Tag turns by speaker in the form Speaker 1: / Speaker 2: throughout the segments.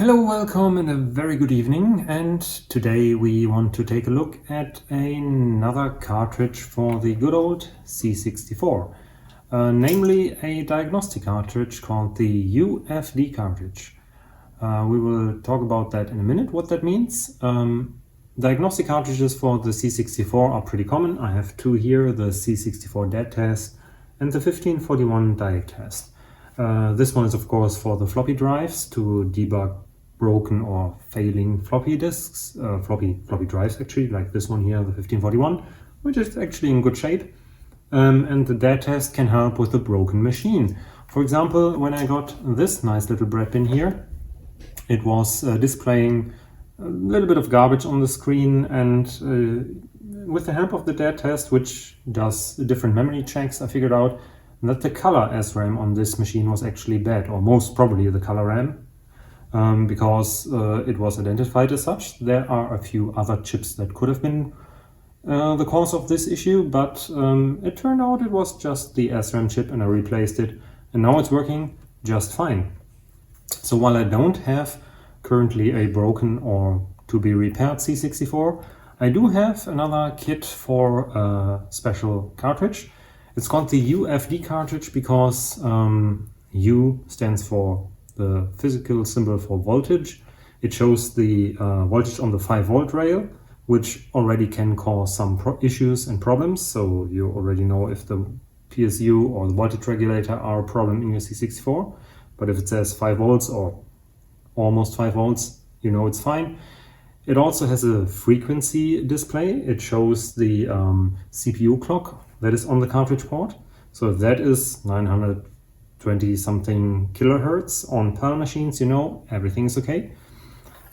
Speaker 1: Hello, welcome and a very good evening, and today we want to take a look at another cartridge for the good old C64, namely a diagnostic cartridge called the UfD cartridge. We will talk about that in a minute, what that means. Diagnostic cartridges for the C64 are pretty common. I have two here, the C64 Deadtest and the 1541 Diag. This one is of course for the floppy drives to debug broken or failing floppy disks, floppy drives actually, like this one here, the 1541, which is actually in good shape. And the Deadtest can help with a broken machine. For example, when I got this nice little bread bin here, it was displaying a little bit of garbage on the screen, and with the help of the Deadtest, which does different memory checks, I figured out that the color SRAM on this machine was actually bad, or most probably the color RAM. Because it was identified as such. There are a few other chips that could have been the cause of this issue, but it turned out it was just the SRAM chip, and I replaced it, and now it's working just fine. So while I don't have currently a broken or to be repaired C64, I do have another kit for a special cartridge. It's called the UfD cartridge because U stands for the physical symbol for voltage. It shows the voltage on the 5-volt rail, which already can cause some issues and problems. So you already know if the PSU or the voltage regulator are a problem in your C64. But if it says 5 volts or almost 5 volts, you know it's fine. It also has a frequency display. It shows the CPU clock that is on the cartridge port. So if that is 920 something kilohertz on PAL machines, you know everything is okay.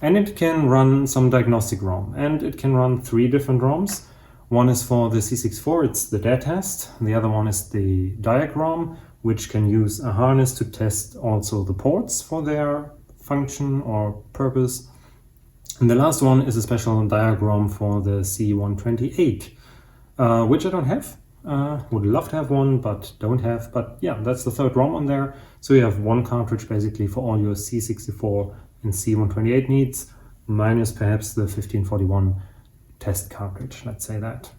Speaker 1: And it can run some diagnostic ROM, and it can run 3 different ROMs. One is for the C64, it's the Deadtest. The other one is the Diag ROM, which can use a harness to test also the ports for their function or purpose. And the last one is a special Diag ROM for the C128, which I don't have. Would love to have one, but don't have. But yeah, that's the third ROM on there. So you have one cartridge basically for all your C64 and C128 needs, minus perhaps the 1541 test cartridge, let's say that.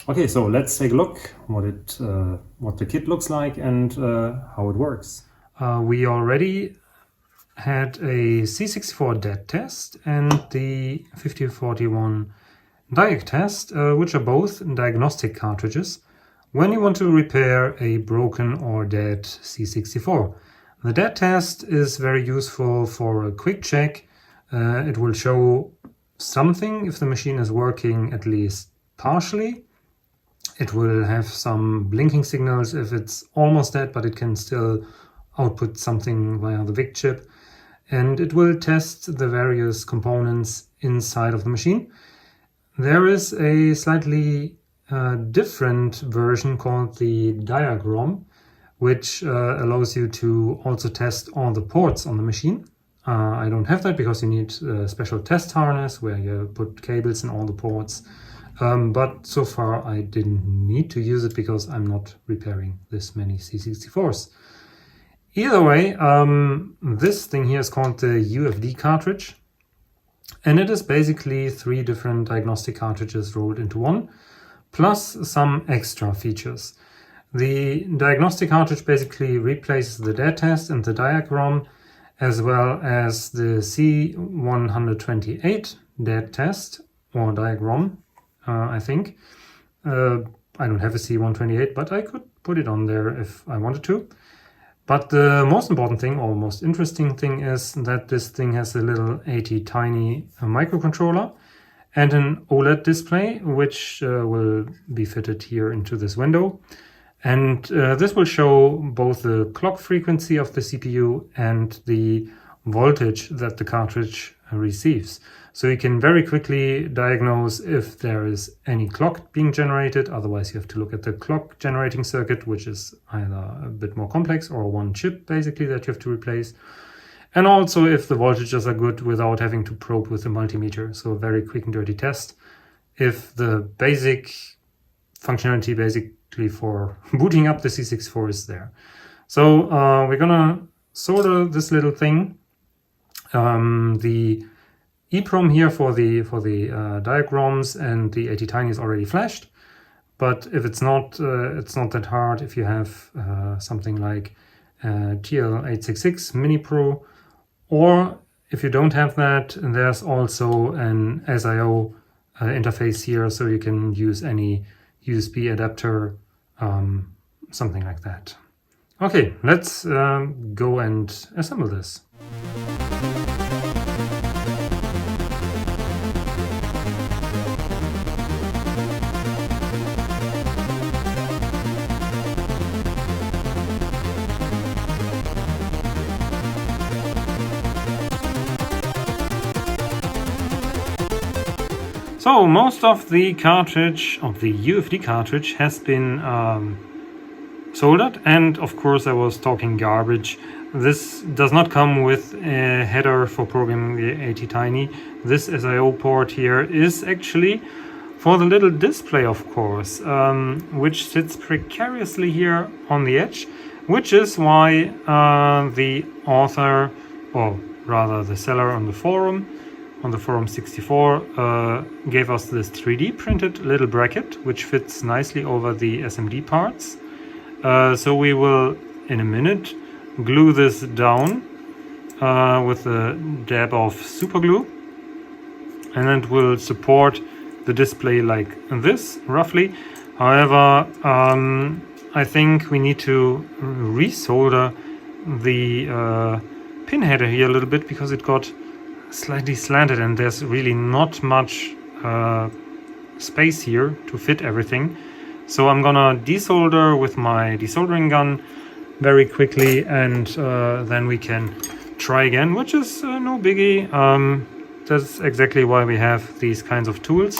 Speaker 1: Okay, so let's take a look what the kit looks like and how it works. We already had a C64 Deadtest and the 1541 Diagtest, which are both diagnostic cartridges when you want to repair a broken or dead C64. The Deadtest is very useful for a quick check. It will show something if the machine is working at least partially. It will have some blinking signals if it's almost dead, but it can still output something via the VIC chip. And it will test the various components inside of the machine. There is a slightly different version called the Diag ROM, which allows you to also test all the ports on the machine. I don't have that because you need a special test harness where you put cables in all the ports. But so far I didn't need to use it because I'm not repairing this many C64s. Either way, this thing here is called the UfD cartridge, and it is basically 3 different diagnostic cartridges rolled into one, plus some extra features. The diagnostic cartridge basically replaces the Deadtest and the Diag ROM, as well as the C128 Deadtest or Diag ROM, I think. I don't have a C128, but I could put it on there if I wanted to. But the most important thing, or most interesting thing, is that this thing has a little tiny microcontroller and an OLED display, which will be fitted here into this window. And this will show both the clock frequency of the CPU and the voltage that the cartridge receives. So you can very quickly diagnose if there is any clock being generated. Otherwise, you have to look at the clock generating circuit, which is either a bit more complex or one chip basically that you have to replace. And also if the voltages are good without having to probe with the multimeter. So a very quick and dirty test. If the basic functionality basically for booting up the C64 is there. So we're gonna solder this little thing The EEPROM here for the Diag ROMs and the ATtiny is already flashed, but if it's not that hard. If you have something like TL866 Mini Pro, or if you don't have that, there's also an SIO interface here, so you can use any USB adapter, something like that. Okay, let's go and assemble this. So most of the cartridge, of the UfD cartridge, has been soldered, and of course I was talking garbage. This does not come with a header for programming the ATtiny. This SIO port here is actually for the little display, of course, which sits precariously here on the edge, which is why the author, or rather the seller on the forum 64, gave us this 3D printed little bracket, which fits nicely over the SMD parts. So we will, in a minute, glue this down with a dab of super glue, and it will support the display like this, roughly. However, I think we need to resolder the pin header here a little bit, because it got slightly slanted and there's really not much space here to fit everything. So I'm gonna desolder with my desoldering gun very quickly, and then we can try again, which is no biggie. That's exactly why we have these kinds of tools.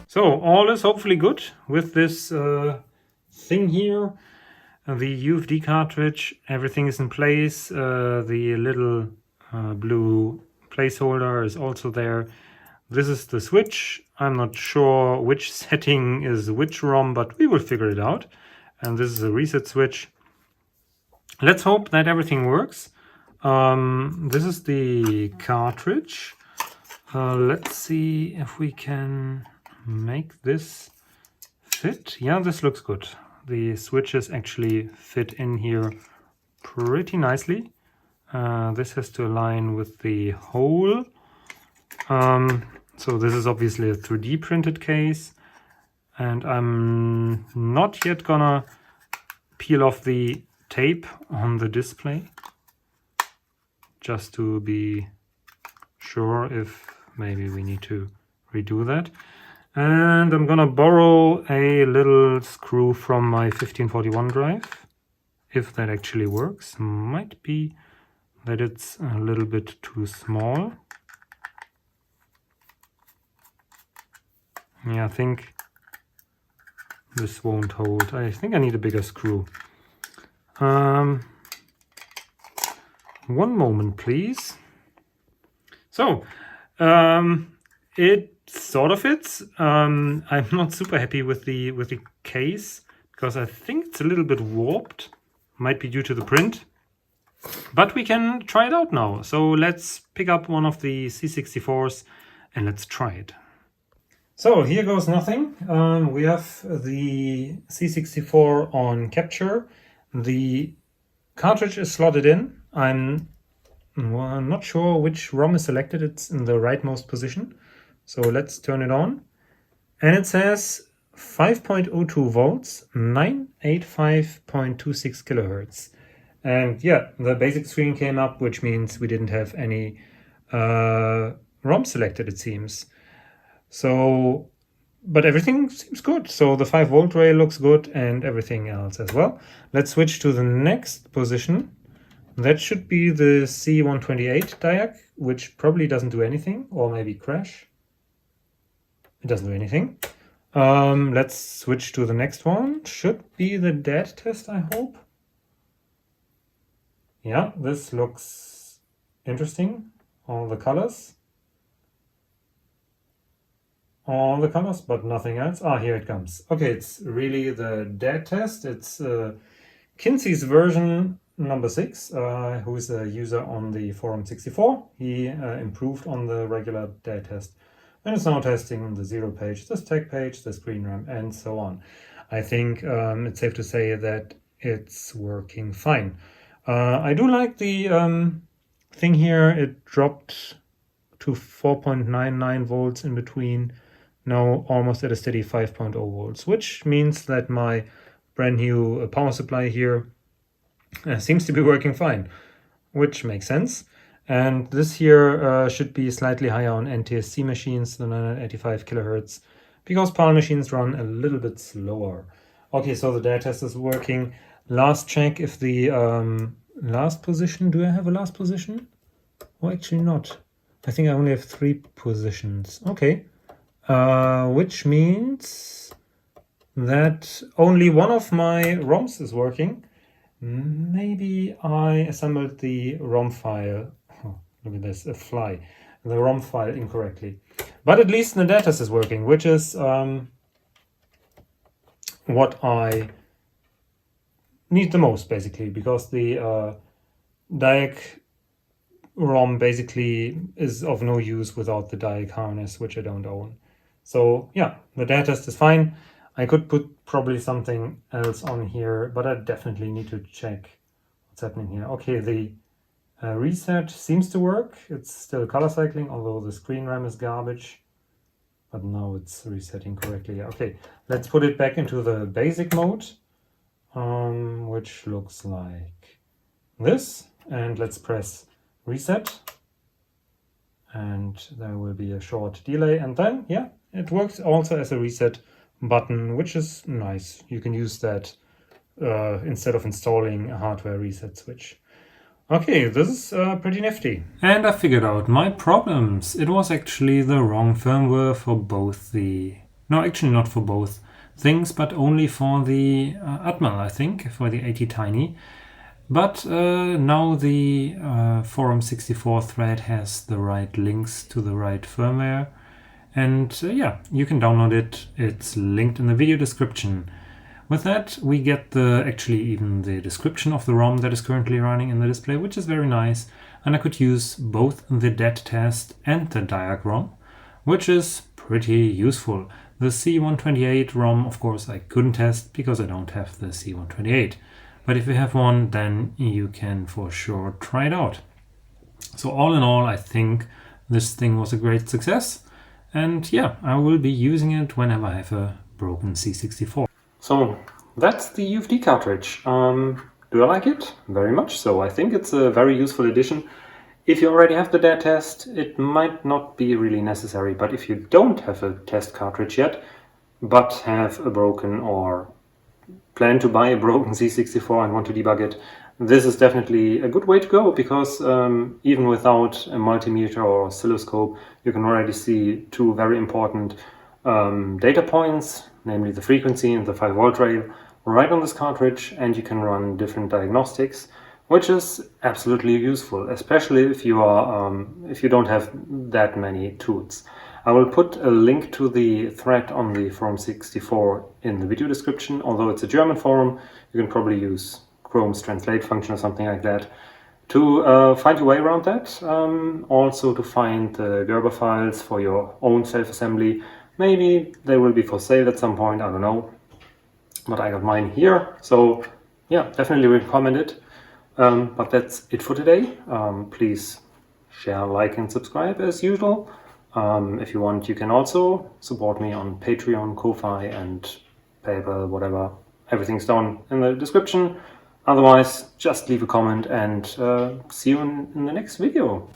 Speaker 1: So all is hopefully good with this thing here. The UfD cartridge, everything is in place. The little blue placeholder is also there. This is the switch. I'm not sure which setting is which ROM, but we will figure it out. And this is a reset switch. Let's hope that everything works. This is the cartridge. Let's see if we can make this fit. Yeah, this looks good. The switches actually fit in here pretty nicely. This has to align with the hole. So this is obviously a 3D printed case, and I'm not yet gonna peel off the tape on the display, just to be sure if maybe we need to redo that. And I'm gonna borrow a little screw from my 1541 drive, if that actually works. Might be that it's a little bit too small. Yeah, I think this won't hold. I think I need a bigger screw. One moment, please. So, it sort of fits. I'm not super happy with the case, because I think it's a little bit warped. Might be due to the print. But we can try it out now. So let's pick up one of the C64s and let's try it. So here goes nothing. We have the C64 on capture. The cartridge is slotted in. I'm not sure which ROM is selected. It's in the rightmost position. So let's turn it on. And it says 5.02 volts, 985.26 kilohertz. And yeah, the basic screen came up, which means we didn't have any ROM selected, it seems. So, but everything seems good. So the 5-volt rail looks good and everything else as well. Let's switch to the next position. that should be the C128 Diag, which probably doesn't do anything, or maybe crash. It doesn't do anything. Let's switch to the next one. Should be the Deadtest, I hope. Yeah, this looks interesting. All the colors, but nothing else. Ah, here it comes. Okay, it's really the Deadtest. It's Kinsey's version number 6, who is a user on the forum 64. He improved on the regular Deadtest, and it's now testing the 0 page, the stack page, the screen RAM, and so on. I think it's safe to say that it's working fine. I do like the thing here. It dropped to 4.99 volts in between, now almost at a steady 5.0 volts, which means that my brand new power supply here seems to be working fine, which makes sense. And this here should be slightly higher on NTSC machines than 985 kilohertz, because PAL machines run a little bit slower. Okay, so the Deadtest is working. Last check if the last position, do I have a last position? Oh, actually not. I think I only have 3 positions. Okay, which means that only one of my ROMs is working. Maybe I assembled the ROM file. Oh, look at this, a fly. The ROM file incorrectly. But at least the Deadtest is working, which is what I need the most, basically, because the Diag ROM basically is of no use without the Diag harness, which I don't own. So yeah, the Deadtest is fine. I could put probably something else on here, but I definitely need to check what's happening here. Okay, the reset seems to work. It's still color cycling, although the screen RAM is garbage. But now it's resetting correctly. Okay, let's put it back into the basic mode, which looks like this. And let's press reset. And there will be a short delay. And then, yeah, it works also as a reset button, which is nice. You can use that instead of installing a hardware reset switch. Okay, this is pretty nifty. And I figured out my problems. It was actually the wrong firmware for both the... No, actually not for both things, but only for the Atmel, I think, for the ATtiny. But now the Forum 64 thread has the right links to the right firmware. And yeah, you can download it. It's linked in the video description. With that, we get actually even the description of the ROM that is currently running in the display, which is very nice. And I could use both the Deadtest and the Diag ROM, which is pretty useful. The C128 ROM, of course, I couldn't test because I don't have the C128. But if you have one, then you can for sure try it out. So all in all, I think this thing was a great success. And yeah, I will be using it whenever I have a broken C64. So that's the UfD cartridge. Do I like it? Very much so. I think it's a very useful addition. If you already have the Deadtest, it might not be really necessary. But if you don't have a test cartridge yet, but have a broken or plan to buy a broken C64 and want to debug it, this is definitely a good way to go, because even without a multimeter or oscilloscope, you can already see 2 very important data points, namely the frequency and the 5-volt rail, right on this cartridge, and you can run different diagnostics, which is absolutely useful, especially if you are if you don't have that many tools. I will put a link to the thread on the Forum 64 in the video description. Although it's a German forum, you can probably use Chrome's translate function or something like that to find your way around that. Also to find the Gerber files for your own self-assembly. Maybe they will be for sale at some point, I don't know. But I got mine here, so yeah, definitely recommend it. But that's it for today. Please share, like and subscribe as usual. If you want, you can also support me on Patreon, Ko-Fi and PayPal, whatever. Everything's down in the description. Otherwise, just leave a comment and see you in the next video.